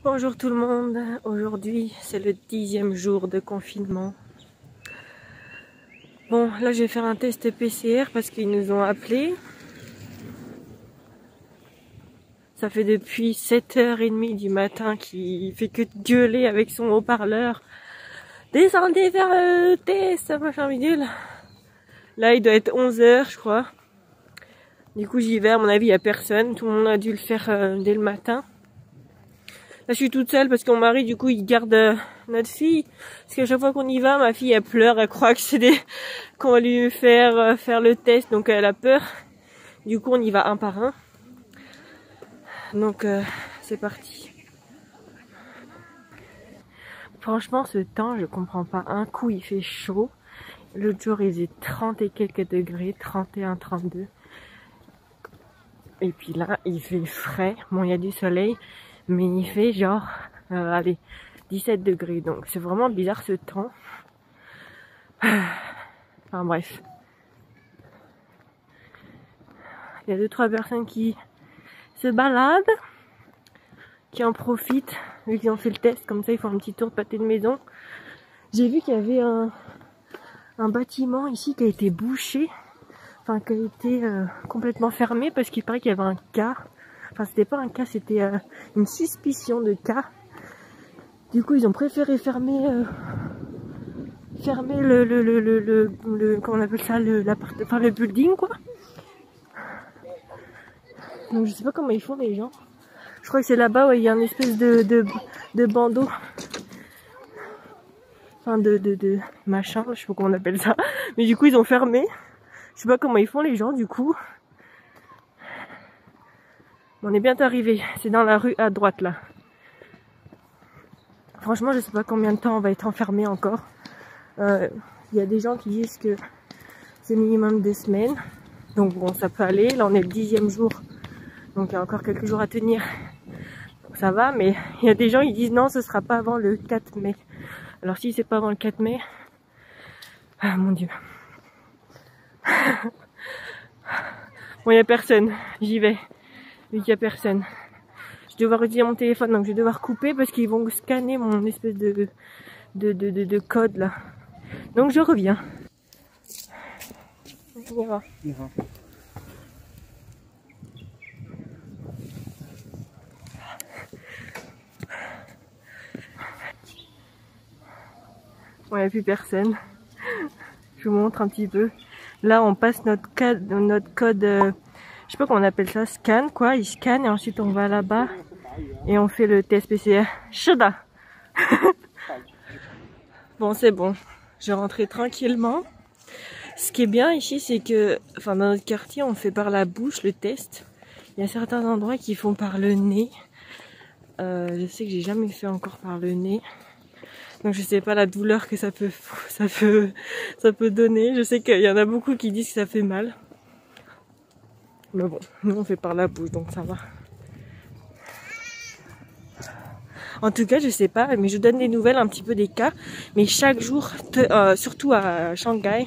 Bonjour tout le monde, aujourd'hui c'est le 10e jour de confinement. Bon, là je vais faire un test PCR parce qu'ils nous ont appelés. Ça fait depuis 7h30 du matin qu'il fait que gueuler avec son haut-parleur. Descendez vers le test, machin bidule. Là il doit être 11h je crois. Du coup j'y vais, à mon avis il n'y a personne, tout le monde a dû le faire dès le matin. Là, je suis toute seule parce que mon mari, du coup, il garde notre fille. Parce qu'à chaque fois qu'on y va, ma fille, elle pleure, elle croit que c'est qu'on va lui faire le test, donc elle a peur. Du coup, on y va un par un. Donc, c'est parti. Franchement, ce temps, je comprends pas. Un coup, il fait chaud. L'autre jour, il faisait 30 et quelques degrés, 31, 32. Et puis là, il fait frais. Bon, il y a du soleil. Mais il fait genre, allez, 17 degrés. Donc c'est vraiment bizarre ce temps. Enfin bref. Il y a 2-3 personnes qui se baladent, qui en profitent, vu qu'ils ont fait le test. Comme ça, ils font un petit tour de pâté de maison. J'ai vu qu'il y avait un bâtiment ici qui a été bouché. Enfin, qui a été complètement fermé parce qu'il paraît qu'il y avait un cas. Enfin, c'était pas un cas, c'était une suspicion de cas. Du coup, ils ont préféré fermer le comment on appelle ça, le building, quoi. Donc, je sais pas comment ils font, les gens. Je crois que c'est là-bas où il y a une espèce de bandeau. Enfin, de machin, je sais pas comment on appelle ça. Mais du coup, ils ont fermé. Je sais pas comment ils font, les gens, du coup. On est bientôt arrivé. C'est dans la rue à droite, là. Franchement, je sais pas combien de temps on va être enfermé encore. Il y a des gens qui disent que c'est minimum 2 semaines. Donc bon, ça peut aller. Là, on est le 10e jour. Donc il y a encore quelques jours à tenir. Donc ça va, mais il y a des gens qui disent non, ce sera pas avant le 4 mai. Alors si c'est pas avant le 4 mai... Ah mon Dieu. Bon, il y a personne. J'y vais. Vu qu'il y a personne. Je vais devoir utiliser mon téléphone, donc je vais devoir couper parce qu'ils vont scanner mon espèce de code là. Donc je reviens. On ira. Bon, il n'y a plus personne. Je vous montre un petit peu. Là, on passe notre code, je sais pas comment on appelle ça, scan quoi. Il scanne et ensuite on va là-bas et on fait le test PCR. Chada. Bon, c'est bon. Je rentrais tranquillement. Ce qui est bien ici, c'est que, enfin, dans notre quartier, on fait par la bouche le test. Il y a certains endroits qui font par le nez. Je sais que j'ai jamais fait encore par le nez. Donc je sais pas la douleur que ça peut donner. Je sais qu'il y en a beaucoup qui disent que ça fait mal. Mais bon, nous on fait par la bouche, donc ça va. En tout cas, je sais pas, mais je donne des nouvelles un petit peu des cas. Mais chaque jour, surtout à Shanghai,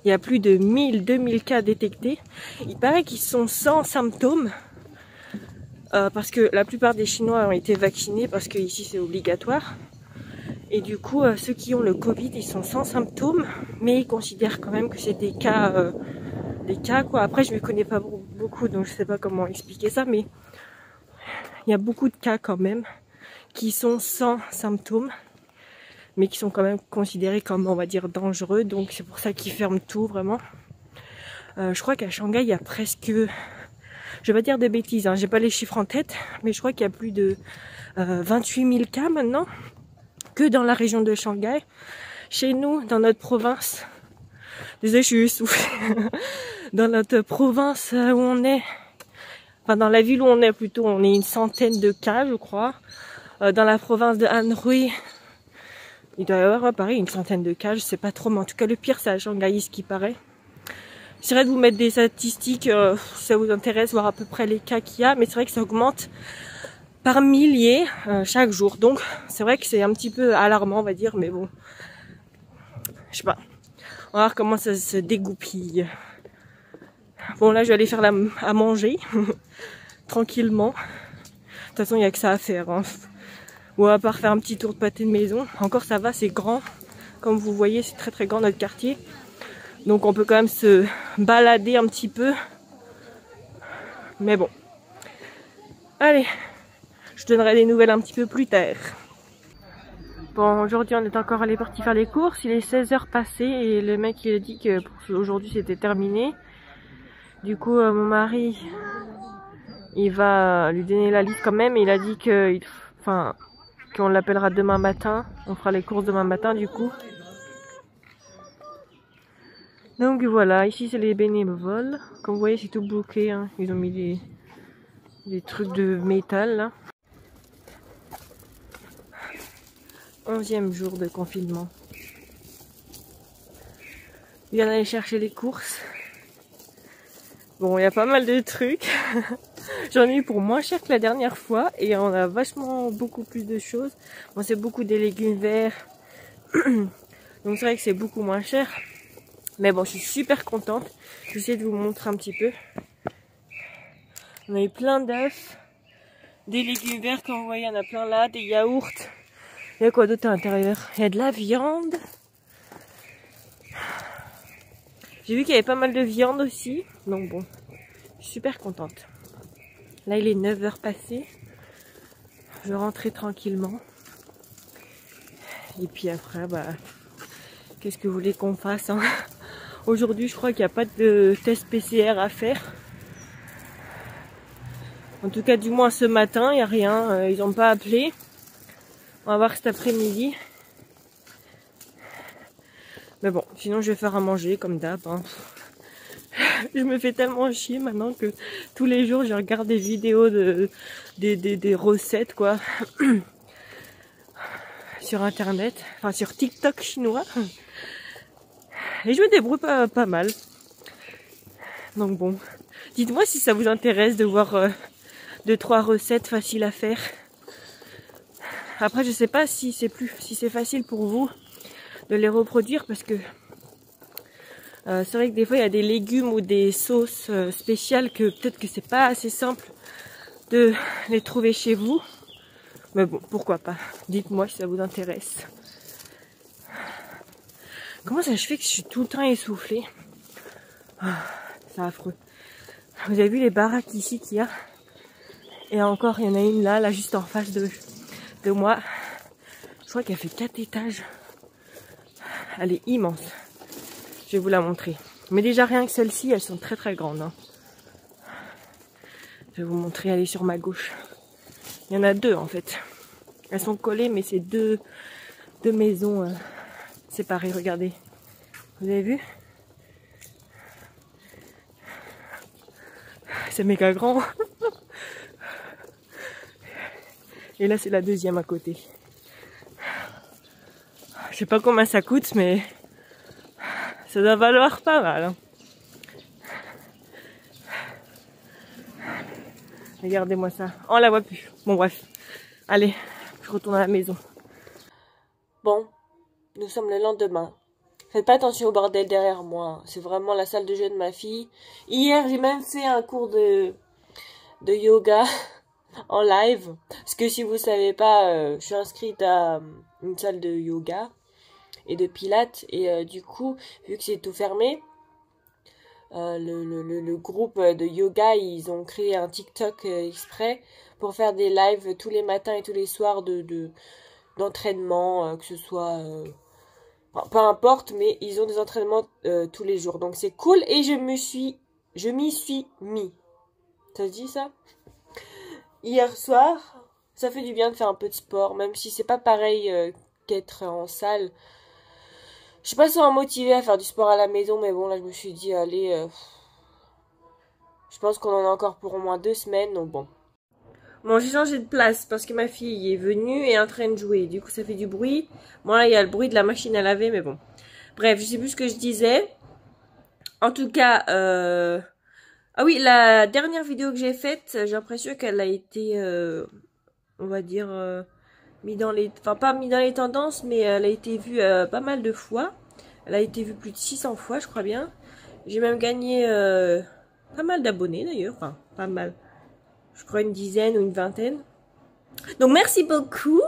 il y a plus de 1000-2000 cas détectés. Il paraît qu'ils sont sans symptômes. Parce que la plupart des Chinois ont été vaccinés parce que ici c'est obligatoire. Et du coup, ceux qui ont le Covid, ils sont sans symptômes, mais ils considèrent quand même que c'est des cas quoi. Après, je ne connais pas beaucoup, donc je sais pas comment expliquer ça, mais il y a beaucoup de cas quand même qui sont sans symptômes, mais qui sont quand même considérés comme, on va dire, dangereux. Donc c'est pour ça qu'ils ferment tout vraiment. Je crois qu'à Shanghai, il y a presque, je vais pas dire de bêtises, hein, j'ai pas les chiffres en tête, mais je crois qu'il y a plus de 28 000 cas maintenant. Que dans la région de Shanghai. Chez nous, dans notre province, désolé, je suis essoufflée. Dans notre province où on est, enfin dans la ville où on est plutôt, on est une centaine de cas, je crois. Dans la province de Anhui, il doit y avoir pareil une centaine de cas, je sais pas trop, mais en tout cas le pire c'est à Shanghai, ce qui paraît. J'essaierai de vous mettre des statistiques si ça vous intéresse, voir à peu près les cas qu'il y a, mais c'est vrai que ça augmente par milliers chaque jour. Donc c'est vrai que c'est un petit peu alarmant, on va dire, mais bon, je sais pas. On va voir comment ça se dégoupille. Bon, là je vais aller faire à manger tranquillement. De toute façon, il n'y a que ça à faire. Hein. Ou à part faire un petit tour de pâté de maison. Encore, ça va, c'est grand. Comme vous voyez, c'est très très grand notre quartier. Donc, on peut quand même se balader un petit peu. Mais bon. Allez, je donnerai des nouvelles un petit peu plus tard. Bon, aujourd'hui, on est encore parti faire les courses. Il est 16h passé et le mec, il a dit que pour aujourd'hui, c'était terminé. Du coup, mon mari, il va lui donner la liste quand même. Et il a dit que, qu'on l'appellera demain matin. On fera les courses demain matin, du coup. Donc voilà, ici, c'est les bénévoles. Comme vous voyez, c'est tout bloqué. Hein. Ils ont mis des trucs de métal, là. 11e jour de confinement. Il vient d'aller chercher les courses. Bon, il y a pas mal de trucs. J'en ai eu pour moins cher que la dernière fois. Et on a vachement beaucoup plus de choses. Bon, c'est beaucoup des légumes verts. Donc c'est vrai que c'est beaucoup moins cher. Mais bon, je suis super contente. J'essaie de vous montrer un petit peu. On a eu plein d'œufs. Des légumes verts, comme vous voyez, il y en a plein là. Des yaourts. Il y a quoi d'autre à l'intérieur? Il y a de la viande. J'ai vu qu'il y avait pas mal de viande aussi. Donc bon, je suis super contente. Là, il est 9h passé. Je vais rentrer tranquillement. Et puis après, bah, qu'est-ce que vous voulez qu'on fasse hein? Aujourd'hui, je crois qu'il n'y a pas de test PCR à faire. En tout cas, du moins ce matin, il n'y a rien. Ils n'ont pas appelé. On va voir cet après-midi. Mais bon, sinon je vais faire à manger comme d'hab. Hein. Je me fais tellement chier maintenant que tous les jours je regarde des vidéos des recettes quoi. Sur internet, enfin sur TikTok chinois. Et je me débrouille pas mal. Donc bon, dites-moi si ça vous intéresse de voir 2-3 recettes faciles à faire. Après je sais pas si c'est facile pour vous de les reproduire parce que c'est vrai que des fois il y a des légumes ou des sauces spéciales que peut-être que c'est pas assez simple de les trouver chez vous. Mais bon, pourquoi pas. Dites-moi si ça vous intéresse. Comment ça se fait que je suis tout le temps essoufflée? C'est affreux. Vous avez vu les baraques ici qu'il y a? Et encore, il y en a une là juste en face de moi. Je crois qu'elle fait 4 étages. Elle est immense. Je vais vous la montrer. Mais déjà rien que celles-ci, elles sont très très grandes. Hein. Je vais vous montrer, elle est sur ma gauche. Il y en a 2 en fait. Elles sont collées mais c'est deux maisons séparées. Regardez. Vous avez vu? C'est méga grand. Et là c'est la deuxième à côté. Je sais pas combien ça coûte mais ça doit valoir pas mal. Hein. Regardez-moi ça. Oh, on la voit plus. Bon bref. Allez, je retourne à la maison. Bon, nous sommes le lendemain. Faites pas attention au bordel derrière moi. C'est vraiment la salle de jeu de ma fille. Hier, j'ai même fait un cours de yoga en live. Parce que si vous savez pas, je suis inscrite à une salle de yoga et de pilates. Et du coup, vu que c'est tout fermé, le groupe de yoga, ils ont créé un TikTok exprès pour faire des lives tous les matins et tous les soirs d'entraînement, que ce soit... peu importe, mais ils ont des entraînements tous les jours. Donc c'est cool et je m'y suis mis. Ça se dit ça? Hier soir, ça fait du bien de faire un peu de sport, même si c'est pas pareil qu'être en salle. Je suis pas souvent motivée à faire du sport à la maison, mais bon, là je me suis dit, allez, je pense qu'on en a encore pour au moins 2 semaines, donc bon. Bon, j'ai changé de place parce que ma fille est venue et est en train de jouer. Du coup, ça fait du bruit. Bon, là, il y a le bruit de la machine à laver, mais bon. Bref, je sais plus ce que je disais. En tout cas, ah oui, la dernière vidéo que j'ai faite, j'ai l'impression qu'elle a été, on va dire, pas mis dans les tendances, mais elle a été vue pas mal de fois. Elle a été vue plus de 600 fois, je crois bien. J'ai même gagné pas mal d'abonnés d'ailleurs, enfin, pas mal. Je crois une dizaine ou une vingtaine. Donc merci beaucoup,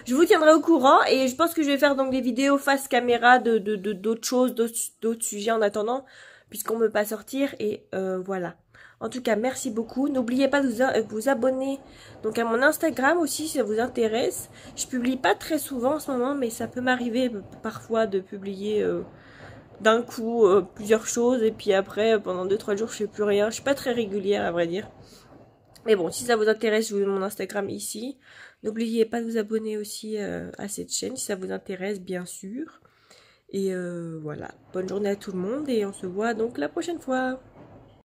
je vous tiendrai au courant et je pense que je vais faire donc des vidéos face caméra de d'autres choses, d'autres sujets en attendant, puisqu'on ne peut pas sortir et voilà. En tout cas, merci beaucoup. N'oubliez pas de vous abonner donc à mon Instagram aussi si ça vous intéresse. Je publie pas très souvent en ce moment, mais ça peut m'arriver parfois de publier d'un coup plusieurs choses et puis après pendant 2-3 jours je fais plus rien. Je suis pas très régulière à vrai dire. Mais bon, si ça vous intéresse, je vous mets mon Instagram ici. N'oubliez pas de vous abonner aussi à cette chaîne si ça vous intéresse, bien sûr. Et voilà, bonne journée à tout le monde et on se voit donc la prochaine fois.